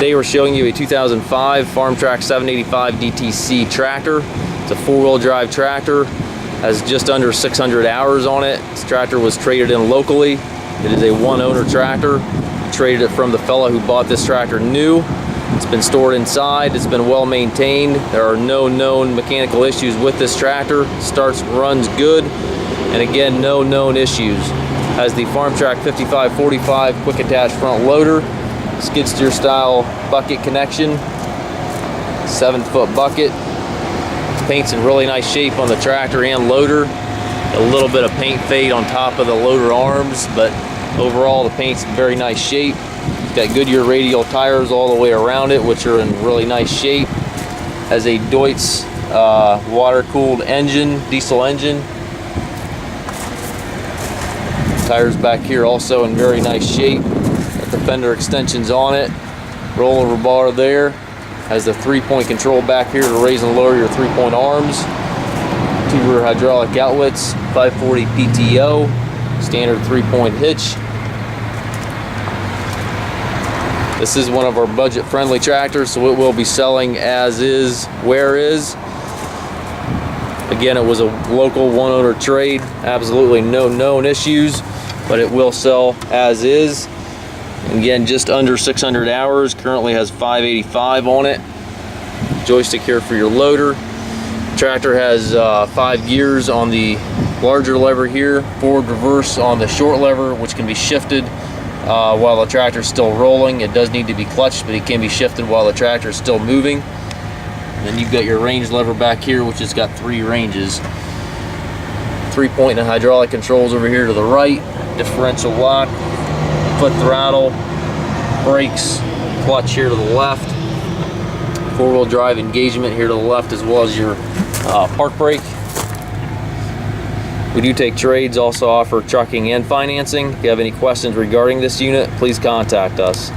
Today we're showing you a 2005 FarmTrac 785DTC tractor. It's a four-wheel drive tractor, has just under 600 hours on it. This tractor was traded in locally. It is a one-owner tractor. We traded it from the fellow who bought this tractor new. It's been stored inside. It's been well maintained. There are no known mechanical issues with this tractor. Starts, runs good, and again, no known issues. Has the FarmTrac 5545 quick attach front loader, skid steer style bucket connection, 7-foot bucket. Paint's in really nice shape on the tractor and loader. A little bit of paint fade on top of the loader arms, but overall the paint's in very nice shape. It's got Goodyear Radial tires all the way around it, which are in really nice shape. Has a Deutz water-cooled engine, diesel engine. Tires back here also in very nice shape. Got the fender extensions on it. Rollover bar there. Has the 3-point control back here to raise and lower your 3-point arms. 2 rear hydraulic outlets, 540 PTO, standard 3-point hitch. This is one of our budget-friendly tractors, so it will be selling as is, where is. Again, it was a local one-owner trade. Absolutely no known issues, but it will sell as is. Again, just under 600 hours, currently has 585 on it. Joystick here for your loader. Tractor has 5 gears on the larger lever here, forward reverse on the short lever, which can be shifted while the tractor is still rolling. It does need to be clutched, but it can be shifted while the tractor is still moving. And then you've got your range lever back here, which has got 3 ranges. 3-point and hydraulic controls over here to the right. Differential lock, foot throttle, brakes, clutch here to the left, 4-wheel drive engagement here to the left, as well as your park brake. We do take trades, also offer trucking and financing. If you have any questions regarding this unit, please contact us.